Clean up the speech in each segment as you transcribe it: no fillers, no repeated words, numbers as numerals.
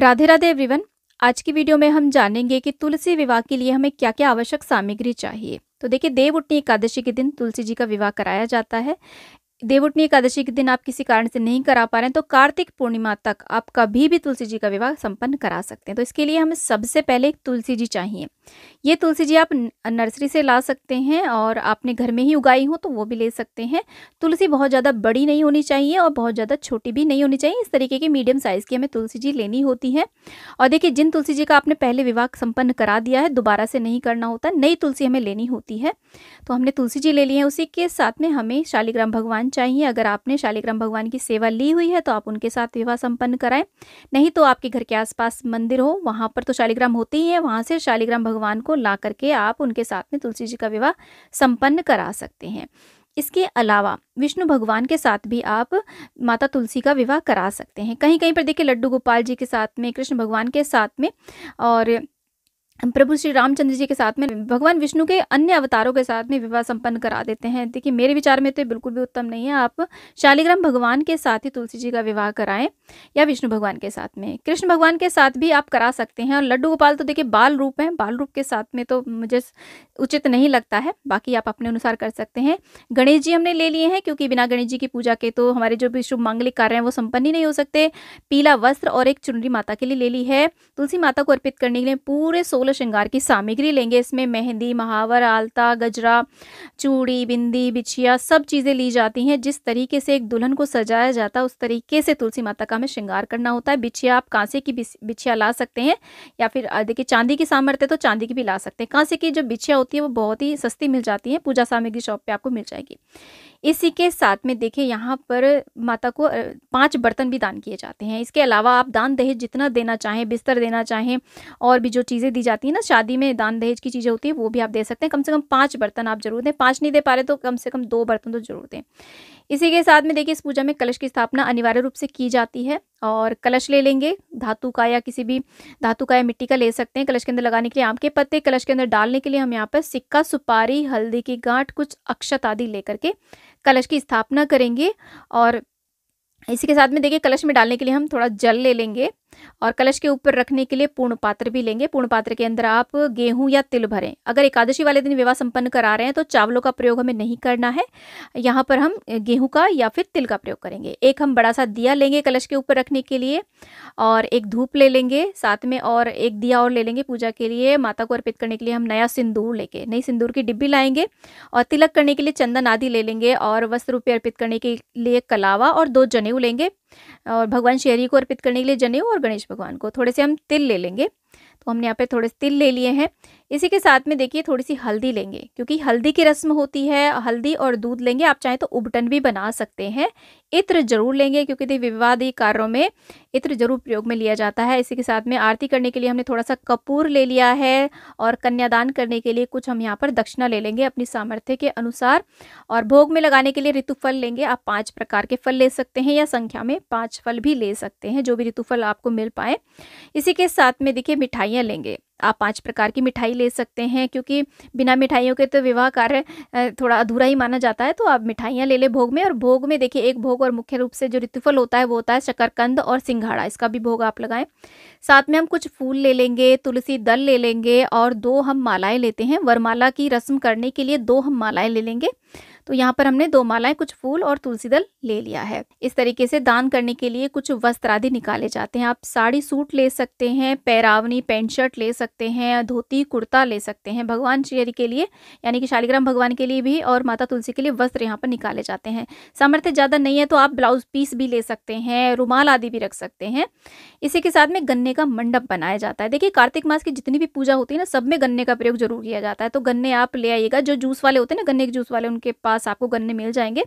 Radhe Radhe everyone. आज की video में हम जानेंगे कि तुलसी विवाह के लिए हमें क्या क्या आवश्यक सामग्री चाहिए। तो देखिए, देवउठनी एकादशी के दिन तुलसी जी का विवाह कराया जाता है। देवउठनी एकादशी के दिन आप किसी कारण से नहीं करा पा रहे हैं तो कार्तिक पूर्णिमा तक आप कभी भी तुलसी जी का विवाह संपन्न करा सकते हैं। तो इसके लिए हमें सबसे पहले एक तुलसी जी चाहिए। ये तुलसी जी आप नर्सरी से ला सकते हैं और आपने घर में ही उगाई हो तो वो भी ले सकते हैं। तुलसी बहुत ज़्यादा बड़ी नहीं होनी चाहिए और बहुत ज़्यादा छोटी भी नहीं होनी चाहिए। इस तरीके की मीडियम साइज़ की हमें तुलसी जी लेनी होती है। और देखिए, जिन तुलसी जी का आपने पहले विवाह संपन्न करा दिया है, दोबारा से नहीं करना होता, नई तुलसी हमें लेनी होती है। तो हमने तुलसी जी ले ली है। उसी के साथ में हमें शालिग्राम भगवान चाहिए। अगर आपने शालिग्राम भगवान की सेवा ली हुई है तो आप उनके साथ विवाह संपन्न कराएं। नहीं तो आपके घर के आसपास मंदिर हो, वहां पर तो शालिग्राम होते ही है, वहां से शालिग्राम भगवान को ला करके आप उनके साथ में तुलसी जी का विवाह संपन्न करा सकते हैं। इसके अलावा विष्णु भगवान के साथ भी आप माता तुलसी का विवाह करा सकते हैं। कहीं कहीं पर देखिए, लड्डू गोपाल जी के साथ में, कृष्ण भगवान के साथ में और प्रभु श्री रामचंद्र जी के साथ में, भगवान विष्णु के अन्य अवतारों के साथ में विवाह संपन्न करा देते हैं। देखिए, मेरे विचार में तो बिल्कुल भी उत्तम नहीं है। आप शालिग्राम भगवान के साथ ही तुलसी जी का विवाह कराएं या विष्णु भगवान के साथ में, कृष्ण भगवान के साथ भी आप करा सकते हैं। और लड्डू गोपाल तो देखिए बाल रूप हैं, बाल रूप के साथ में तो मुझे उचित नहीं लगता है। बाकी आप अपने अनुसार कर सकते हैं। गणेश जी हमने ले लिए हैं क्योंकि बिना गणेश जी की पूजा के तो हमारे जो भी शुभ मांगलिक कार्य हैं वो संपन्न ही नहीं हो सकते। पीला वस्त्र और एक चुनरी माता के लिए ले ली है। तुलसी माता को अर्पित करने के लिए पूरे 16 श्रृंगार की सामग्री लेंगे। इसमें मेहंदी, महावर, आलता, गजरा, चूड़ी, बिंदी, बिछिया सब चीजें ली जाती हैं। जिस तरीके से एक दुल्हन को सजाया जाता है उस तरीके से तुलसी माता का हमें श्रृंगार करना होता है। बिछिया आप कांसे की बिछिया ला सकते हैं या फिर देखिए, चांदी की सामर्थ्य तो चांदी की भी ला सकते हैं। कांसे की जो बिछिया होती है वो बहुत ही सस्ती मिल जाती है, पूजा सामग्री शॉप पे आपको मिल जाएगी। इसी के साथ में देखिए, यहाँ पर माता को 5 बर्तन भी दान किए जाते हैं। इसके अलावा आप दान दहेज जितना देना चाहें, बिस्तर देना चाहें और भी जो चीज़ें दी जाती हैं ना, शादी में दान दहेज की चीज़ें होती हैं, वो भी आप दे सकते हैं। कम से कम 5 बर्तन आप जरूर दें। 5 नहीं दे पा रहे तो कम से कम 2 बर्तन तो जरूर दें। इसी के साथ में देखिए, इस पूजा में कलश की स्थापना अनिवार्य रूप से की जाती है। और कलश ले लेंगे, धातु का या किसी भी धातु का या मिट्टी का ले सकते हैं। कलश के अंदर लगाने के लिए आम के पत्ते, कलश के अंदर डालने के लिए हम यहाँ पर सिक्का, सुपारी, हल्दी की गांठ, कुछ अक्षत आदि लेकर के कलश की स्थापना करेंगे। और इसी के साथ में देखिए, कलश में डालने के लिए हम थोड़ा जल ले लेंगे और कलश के ऊपर रखने के लिए पूर्ण पात्र भी लेंगे। पूर्ण पात्र के अंदर आप गेहूं या तिल भरें। अगर एकादशी वाले दिन विवाह संपन्न करा रहे हैं तो चावलों का प्रयोग हमें नहीं करना है। यहाँ पर हम गेहूं का या फिर तिल का प्रयोग करेंगे। एक हम बड़ा सा दिया लेंगे कलश के ऊपर रखने के लिए और एक धूप ले लेंगे साथ में, और एक दिया और ले लेंगे पूजा के लिए। माता को अर्पित करने के लिए हम नया सिंदूर लेके नई सिंदूर की डिब्बी लाएंगे और तिलक करने के लिए चंदन आदि ले लेंगे और वस्त्र रूपे अर्पित करने के लिए कलावा और 2 जनेऊ लेंगे। और भगवान श्री को अर्पित करने के लिए जनेऊ और गणेश भगवान को थोड़े से हम तिल ले लेंगे। तो हमने यहाँ पे थोड़े से तिल ले लिए हैं। इसी के साथ में देखिए, थोड़ी सी हल्दी लेंगे क्योंकि हल्दी की रस्म होती है। हल्दी और दूध लेंगे। आप चाहें तो उबटन भी बना सकते हैं। इत्र जरूर लेंगे क्योंकि विवादी कार्यों में इत्र जरूर प्रयोग में लिया जाता है। इसी के साथ में आरती करने के लिए हमने थोड़ा सा कपूर ले लिया है और कन्यादान करने के लिए कुछ हम यहाँ पर दक्षिणा ले लेंगे अपनी सामर्थ्य के अनुसार। और भोग में लगाने के लिए ऋतुफल लेंगे। आप 5 प्रकार के फल ले सकते हैं या संख्या में 5 फल भी ले सकते हैं, जो भी ऋतुफल आपको मिल पाए। इसी के साथ में देखिए, मिठाइयाँ लेंगे। आप 5 प्रकार की मिठाई ले सकते हैं क्योंकि बिना मिठाइयों के तो विवाह कार्य थोड़ा अधूरा ही माना जाता है। तो आप मिठाइयाँ ले ले भोग में। और भोग में देखिए, एक भोग और मुख्य रूप से जो ऋतुफल होता है वो होता है शकरकंद और सिंघाड़ा। इसका भी भोग आप लगाएं। साथ में हम कुछ फूल ले लेंगे, तुलसी दल ले लेंगे और 2 हम मालाएं लेते हैं। वरमाला की रस्म करने के लिए 2 हम मालाएं ले लेंगे। तो यहाँ पर हमने 2 मालाएं, कुछ फूल और तुलसी दल ले लिया है। इस तरीके से दान करने के लिए कुछ वस्त्र आदि निकाले जाते हैं। आप साड़ी सूट ले सकते हैं, पैरावनी पैंट शर्ट ले सकते हैं, धोती कुर्ता ले सकते हैं। भगवान श्री के लिए यानी कि शालिग्राम भगवान के लिए भी और माता तुलसी के लिए वस्त्र यहाँ पर निकाले जाते हैं। सामर्थ्य ज़्यादा नहीं है तो आप ब्लाउज पीस भी ले सकते हैं, रुमाल आदि भी रख सकते हैं। इसी के साथ में गन्ने का मंडप बनाया जाता है। देखिए, कार्तिक मास की जितनी भी पूजा होती है ना, सब में गन्ने का प्रयोग जरूर किया जाता है। तो गन्ने आप ले आइएगा। जो जूस वाले होते हैं ना, गन्ने के जूस वाले, उनके पास आपको गन्ने मिल जाएंगे।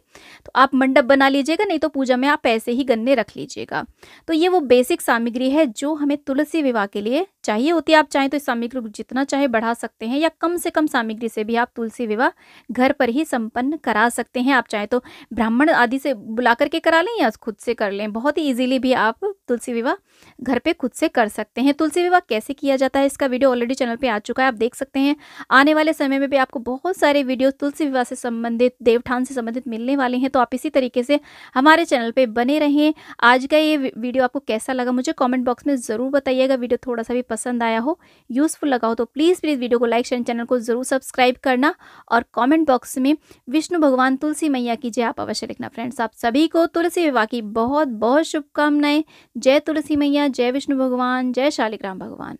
तो आप मंडप बना लीजिएगा, नहीं तो पूजा में आप ऐसे ही गन्ने रख लीजिएगा। तो ये वो बेसिक सामग्री है जो हमें तुलसी विवाह के लिए चाहिए होती है। आप चाहें तो इस सामग्री को जितना चाहे बढ़ा सकते हैं या कम से कम सामग्री से भी आप तुलसी विवाह घर पर ही संपन्न करा सकते हैं। आप चाहें तो ब्राह्मण आदि से बुला करके करा लें या खुद से कर लें। बहुत ही ईज़िली भी आप तुलसी विवाह घर पे खुद से कर सकते हैं। तुलसी विवाह कैसे किया जाता है इसका वीडियो ऑलरेडी चैनल पे आ चुका है, आप देख सकते हैं। आने वाले समय में भी आपको बहुत सारे वीडियोज़ तुलसी विवाह से संबंधित, देवठान से संबंधित मिलने वाले हैं, तो आप इसी तरीके से हमारे चैनल पे बने रहें। आज का ये वीडियो आपको कैसा लगा मुझे कमेंट बॉक्स में ज़रूर बताइएगा। वीडियो थोड़ा-सा भी पसंद आया हो, यूज़फुल लगा हो तो प्लीज़ वीडियो को लाइक, शेयर, चैनल को ज़रूर सब्सक्राइब करना और कमेंट बॉक्स में विष्णु भगवान, तुलसी मैया की जय आप अवश्य लिखना। फ्रेंड्स, आप सभी को तुलसी विवाह की बहुत-बहुत शुभकामनाएँ। जय तुलसी मैया, जय विष्णु भगवान, जय शालिग्राम भगवान।